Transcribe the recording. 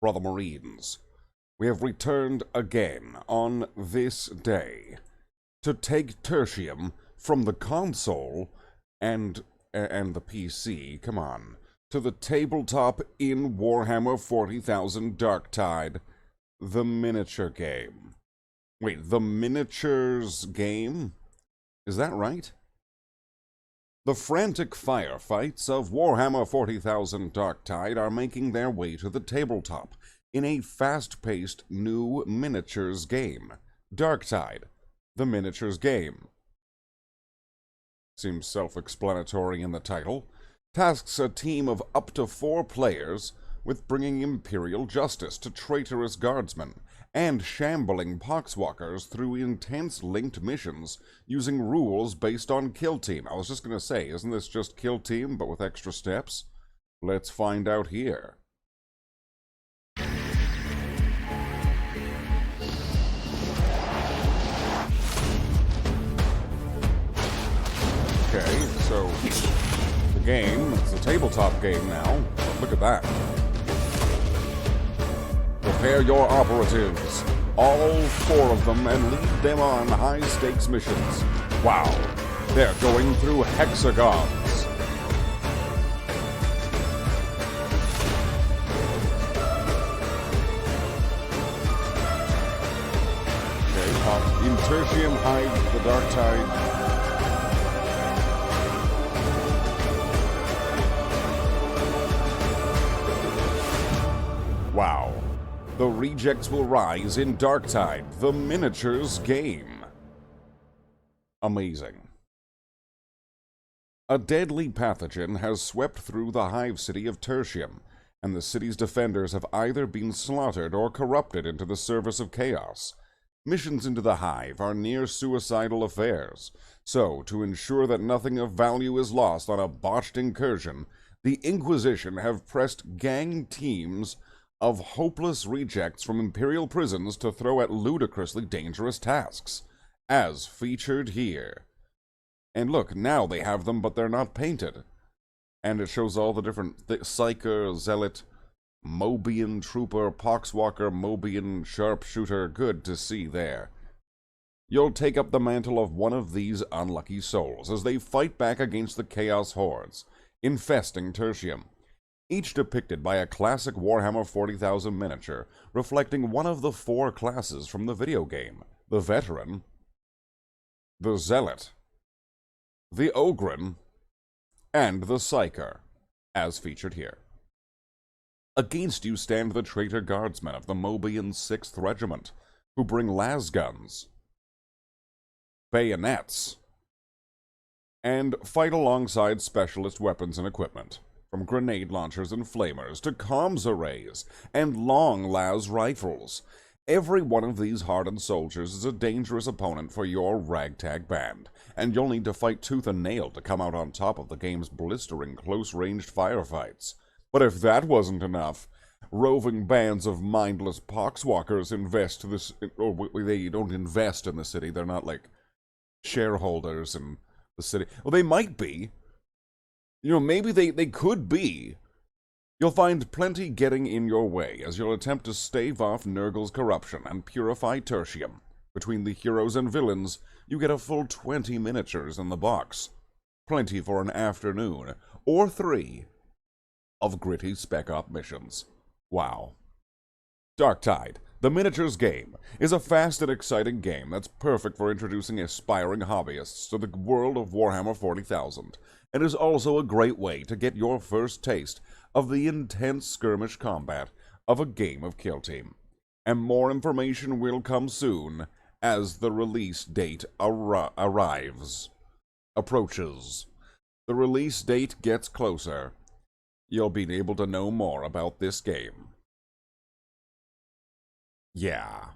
Brother Marines. We have returned again on this day to take Tertium from the console and the PC, come on, to the tabletop in Warhammer 40,000 Darktide, the miniature game. Wait, the miniatures game? Is that right? The frantic firefights of Warhammer 40,000 Darktide are making their way to the tabletop in a fast-paced new miniatures game. Darktide, the miniatures game. Seems self-explanatory in the title. Tasks a team of up to 4 players with bringing Imperial justice to traitorous guardsmen and shambling poxwalkers through intense linked missions using rules based on Kill Team. I was just going to say, isn't this just Kill Team but with extra steps? Let's find out here. Okay, so the game, it's a tabletop game now. Look at that. Prepare your operatives, all 4 of them, and lead them on high-stakes missions. Wow, they're going through hexagons. Okay, in Tertium hide the Darktide. Wow. The rejects will rise in Darktide, the miniatures game. Amazing. A deadly pathogen has swept through the hive city of Tertium, and the city's defenders have either been slaughtered or corrupted into the service of chaos. Missions into the hive are near suicidal affairs, so to ensure that nothing of value is lost on a botched incursion, the Inquisition have pressed gang teams of hopeless rejects from Imperial prisons to throw at ludicrously dangerous tasks, as featured here. And look, now they have them, but they're not painted. And it shows all the different Psyker, Zealot, Mobian Trooper, Poxwalker, Mobian Sharpshooter. Good to see there. You'll take up the mantle of one of these unlucky souls as they fight back against the Chaos Hordes, infesting Tertium. Each depicted by a classic Warhammer 40,000 miniature, reflecting one of the 4 classes from the video game: the Veteran, the Zealot, the Ogryn, and the Psyker, as featured here. Against you stand the traitor guardsmen of the Mobian 6th Regiment, who bring lasguns, bayonets, and fight alongside specialist weapons and equipment, from grenade launchers and flamers to comms arrays and long las rifles. Every one of these hardened soldiers is a dangerous opponent for your ragtag band, and you'll need to fight tooth and nail to come out on top of the game's blistering close-ranged firefights. But if that wasn't enough, roving bands of mindless poxwalkers they don't invest in the city. They're not like shareholders in the city. Well, they might be. You know, maybe they could be. You'll find plenty getting in your way as you'll attempt to stave off Nurgle's corruption and purify Tertium. Between the heroes and villains, you get a full 20 miniatures in the box. Plenty for an afternoon, or 3, of gritty spec-op missions. Wow. Darktide, the miniatures game, is a fast and exciting game that's perfect for introducing aspiring hobbyists to the world of Warhammer 40,000. And is also a great way to get your first taste of the intense skirmish combat of a game of Kill Team. And more information will come soon as the release date approaches. The release date gets closer. You'll be able to know more about this game. Yeah.